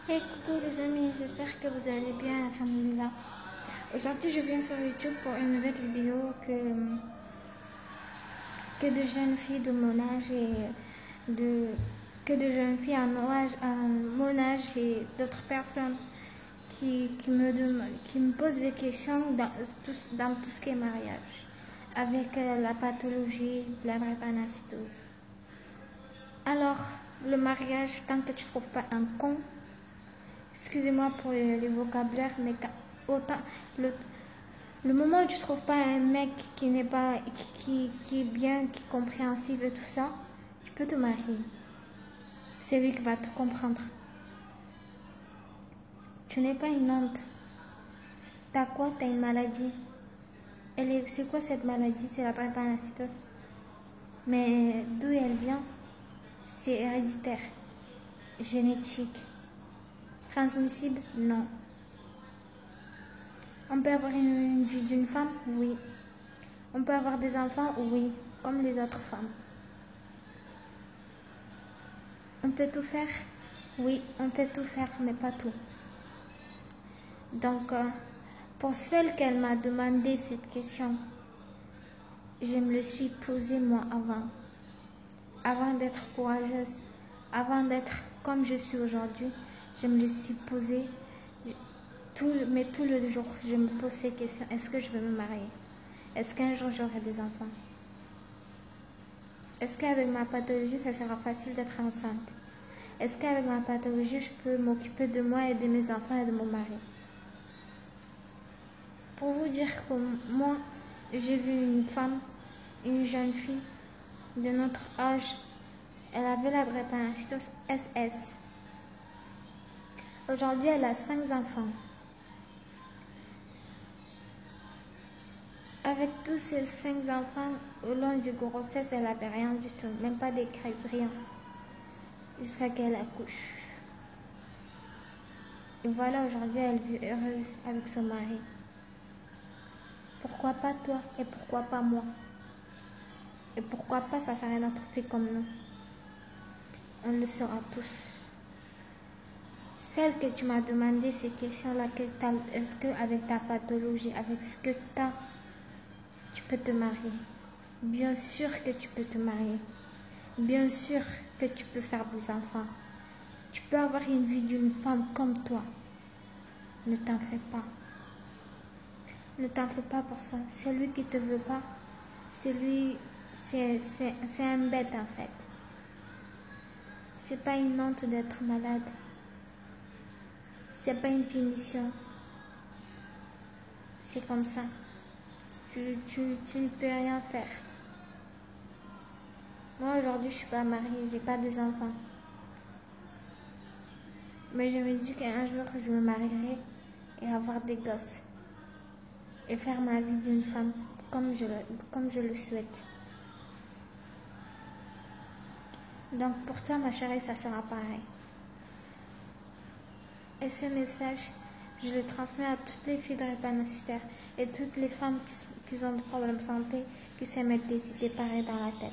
Hey coucou les amis, j'espère que vous allez bien, alhamdoulilah. Aujourd'hui je viens sur YouTube pour une nouvelle vidéo que de jeunes filles de mon âge que de jeunes filles à mon âge et d'autres personnes qui me posent des questions dans tout ce qui est mariage avec la pathologie de la drépanocytose. Alors, le mariage, tant que tu ne trouves pas un con, excusez-moi pour les vocabulaires, mais autant, le moment où tu ne trouves pas un mec qui n'est pas, qui est bien, qui est compréhensif et tout ça, tu peux te marier. C'est lui qui va te comprendre. Tu n'es pas une honte. T'as quoi? T'as une maladie. C'est quoi cette maladie? C'est la drépanocytose. Mais d'où elle vient? C'est héréditaire, génétique. Transmissible? Non. On peut avoir une vie d'une femme? Oui. On peut avoir des enfants? Oui, comme les autres femmes. On peut tout faire? Oui, on peut tout faire, mais pas tout. Donc, pour celle qu'elle m'a demandé cette question, je me le suis posée moi avant d'être courageuse, avant d'être comme je suis aujourd'hui, je me le suis posée tout le jour. Je me pose ces questions. Est-ce que je veux me marier? Est-ce qu'un jour j'aurai des enfants? Est-ce qu'avec ma pathologie, ça sera facile d'être enceinte? Est-ce qu'avec ma pathologie, je peux m'occuper de moi et de mes enfants et de mon mari? Pour vous dire que moi, j'ai vu une femme, une jeune fille de notre âge, elle avait la drépanocytose SS. Aujourd'hui, elle a 5 enfants. Avec tous ces 5 enfants, au long du grossesse, elle n'avait rien du tout, même pas des crises, rien. Jusqu'à qu'elle accouche. Et voilà, aujourd'hui, elle vit heureuse avec son mari. Pourquoi pas toi et pourquoi pas moi? Et pourquoi pas ça serait notre fille comme nous? On le saura tous. Celle que tu m'as demandé ces questions-là, est-ce qu'avec ta pathologie, avec ce que tu as, tu peux te marier? Bien sûr que tu peux te marier. Bien sûr que tu peux faire des enfants. Tu peux avoir une vie d'une femme comme toi. Ne t'en fais pas. Ne t'en fais pas pour ça. C'est lui qui te veut pas. C'est lui, c'est un bête en fait. C'est pas une honte d'être malade. C'est pas une punition. C'est comme ça. Tu ne peux rien faire. Moi aujourd'hui je suis pas mariée, j'ai pas des enfants. Mais je me dis qu'un jour je me marierai et avoir des gosses. Et faire ma vie d'une femme comme je le souhaite. Donc pour toi ma chérie, ça sera pareil. Et ce message, je le transmets à toutes les filles drépanocytaires et toutes les femmes qui ont des problèmes de santé, qui se mettent des idées pareilles dans la tête.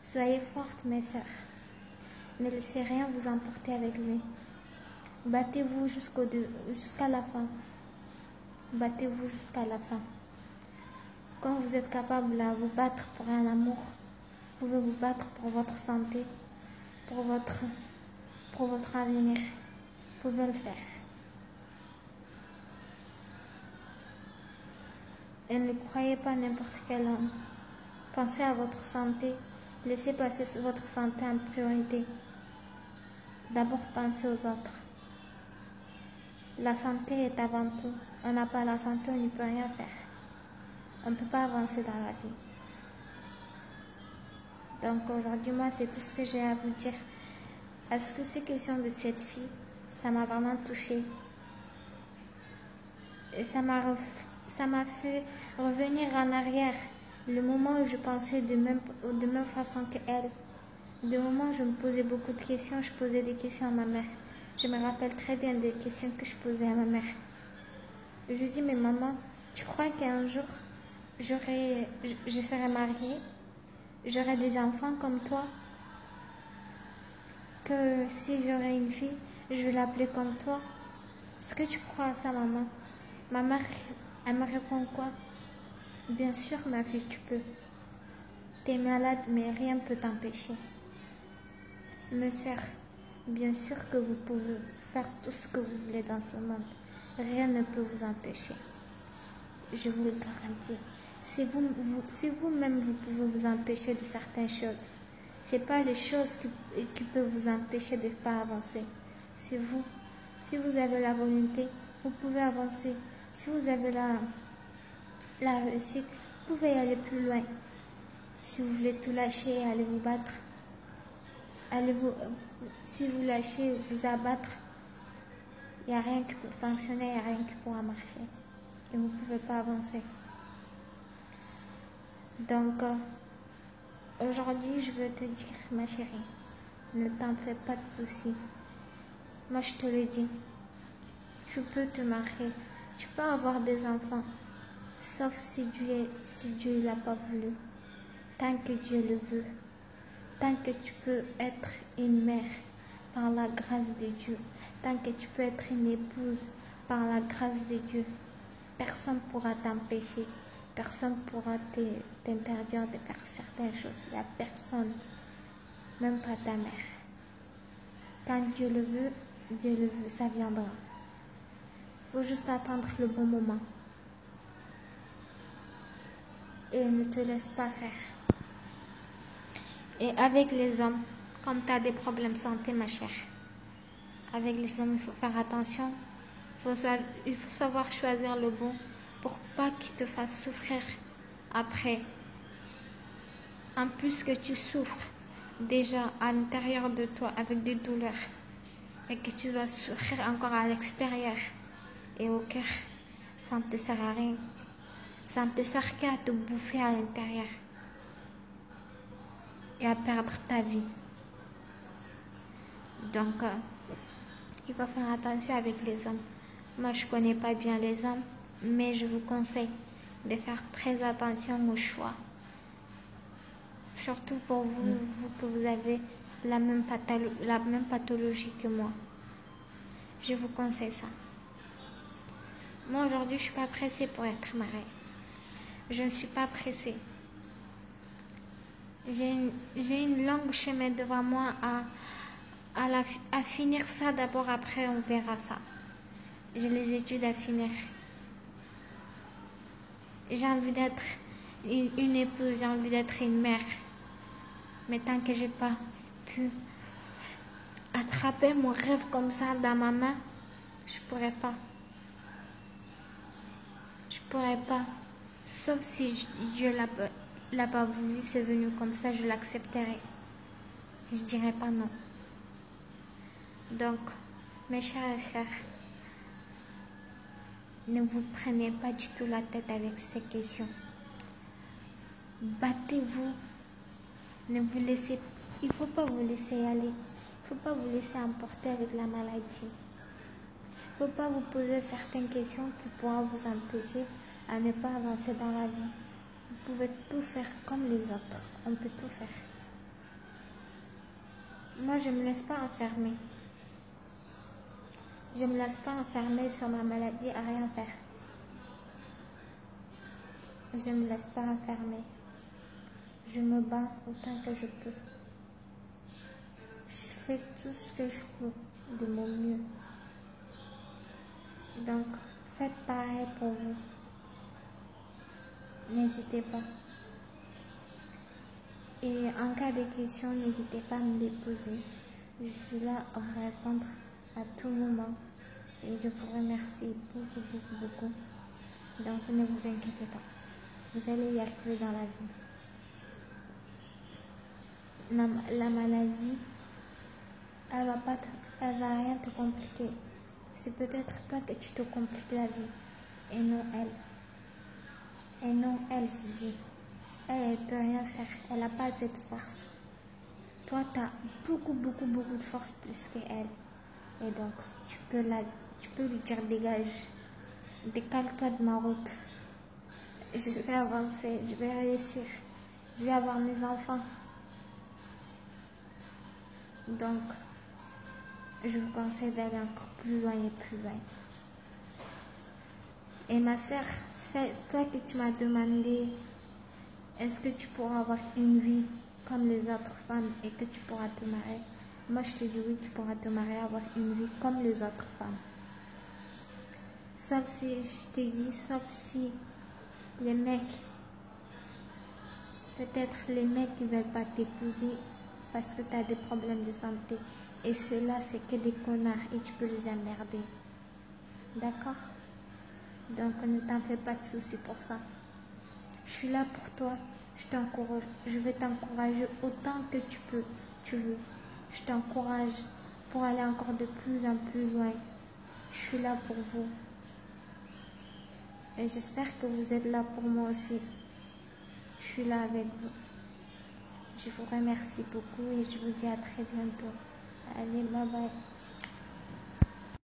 Soyez fortes mes sœurs. Ne laissez rien vous emporter avec lui. Battez-vous jusqu'à la fin. Battez-vous jusqu'à la fin. Quand vous êtes capable à vous battre pour un amour, vous pouvez vous battre pour votre santé, pour votre avenir. Vous pouvez le faire. Et ne croyez pas n'importe quel homme. Pensez à votre santé. Laissez passer votre santé en priorité. D'abord, pensez aux autres. La santé est avant tout. On n'a pas la santé, on ne peut rien faire. On ne peut pas avancer dans la vie. Donc aujourd'hui, moi, c'est tout ce que j'ai à vous dire. Est-ce que ces questions de cette fille, ça m'a vraiment touchée? Et ça m'a fait revenir en arrière. Le moment où je pensais de même façon qu'elle. Le moment où je me posais beaucoup de questions, je posais des questions à ma mère. Je me rappelle très bien des questions que je posais à ma mère. Je lui dis, mais maman, tu crois qu'un jour, je serai mariée? J'aurai des enfants comme toi? que si j'aurais une fille, je vais l'appeler comme toi. Est-ce que tu crois à ça, maman? Ma mère, elle me répond quoi? Bien sûr, ma fille, tu peux. T'es malade, mais rien ne peut t'empêcher. Me sœur, bien sûr que vous pouvez faire tout ce que vous voulez dans ce monde. Rien ne peut vous empêcher. Je vous le garantis. Si vous-même vous pouvez vous empêcher de certaines choses, c'est pas les choses qui peuvent vous empêcher de ne pas avancer. Si vous avez la volonté, vous pouvez avancer. Si vous avez la réussite, vous pouvez aller plus loin. Si vous voulez tout lâcher et aller vous battre, si vous lâchez, vous abattre, il n'y a rien qui peut fonctionner, il n'y a rien qui pourra marcher. Et vous ne pouvez pas avancer. Donc, aujourd'hui, je veux te dire, ma chérie, ne t'en fais pas de soucis. Moi, je te le dis, tu peux te marier, tu peux avoir des enfants, sauf si Dieu l'a pas voulu. Tant que Dieu le veut, tant que tu peux être une mère par la grâce de Dieu, tant que tu peux être une épouse par la grâce de Dieu, personne ne pourra t'empêcher, personne ne pourra t'interdire de faire certaines choses. Il n'y a personne, même pas ta mère. Quand Dieu le veut, ça viendra. Il faut juste attendre le bon moment. Et ne te laisse pas faire. Et avec les hommes, comme tu as des problèmes de santé, ma chère, avec les hommes, il faut faire attention. Il faut savoir choisir le bon pour pas qu'il te fasse souffrir après. En plus que tu souffres déjà à l'intérieur de toi avec des douleurs et que tu dois souffrir encore à l'extérieur et au cœur, ça ne te sert à rien. Ça ne te sert qu'à te bouffer à l'intérieur et à perdre ta vie. Donc, il faut faire attention avec les hommes. Moi, je ne connais pas bien les hommes, mais je vous conseille de faire très attention aux choix. Surtout pour vous que vous avez la même pathologie que moi. Je vous conseille ça. Moi, aujourd'hui, je ne suis pas pressée pour être mariée. Je ne suis pas pressée. J'ai une longue chemin devant moi à finir ça d'abord, après on verra ça. J'ai les études à finir. J'ai envie d'être une épouse, j'ai envie d'être une mère. Mais tant que j'ai pas pu attraper mon rêve comme ça dans ma main, je pourrais pas. Je pourrais pas. Sauf si Dieu l'a pas voulu, c'est venu comme ça, je l'accepterai. Je dirais pas non. Donc, mes chers et sœurs, ne vous prenez pas du tout la tête avec ces questions. Battez-vous. Il ne faut pas vous laisser aller. Il ne faut pas vous laisser emporter avec la maladie. Il ne faut pas vous poser certaines questions qui pourront vous empêcher à ne pas avancer dans la vie. Vous pouvez tout faire comme les autres. On peut tout faire. Moi, je ne me laisse pas enfermer. Je ne me laisse pas enfermer sur ma maladie à rien faire. Je ne me laisse pas enfermer. Je me bats autant que je peux. Je fais tout ce que je peux de mon mieux. Donc, faites pareil pour vous. N'hésitez pas. Et en cas de questions, n'hésitez pas à me les poser. Je suis là à vous répondre à tout moment. Et je vous remercie beaucoup, beaucoup, beaucoup. Donc, ne vous inquiétez pas. Vous allez y arriver dans la vie. La maladie, elle va rien te compliquer. C'est peut-être toi que tu te compliques la vie et non elle. Et non elle, je dis. Elle peut rien faire. Elle n'a pas cette force. Toi, tu as beaucoup, beaucoup, beaucoup de force plus qu'elle. Et donc, tu peux lui dire dégage. Décale-toi de ma route. Je vais avancer. Je vais réussir. Je vais avoir mes enfants. Donc, je vous conseille d'aller encore plus loin et plus loin. Et ma soeur, c'est toi que tu m'as demandé, est-ce que tu pourras avoir une vie comme les autres femmes et que tu pourras te marier? Moi, je te dis oui, tu pourras te marier, avoir une vie comme les autres femmes. Sauf si, je te dis, sauf si les mecs, peut-être les mecs ne veulent pas t'épouser parce que tu as des problèmes de santé. Et ceux-là, c'est que des connards et tu peux les emmerder. D'accord? Donc, ne t'en fais pas de soucis pour ça. Je suis là pour toi. Je t'encourage. Je vais t'encourager autant que tu veux. Je t'encourage pour aller encore de plus en plus loin. Je suis là pour vous. Et j'espère que vous êtes là pour moi aussi. Je suis là avec vous. Je vous remercie beaucoup et je vous dis à très bientôt. Allez, bye bye.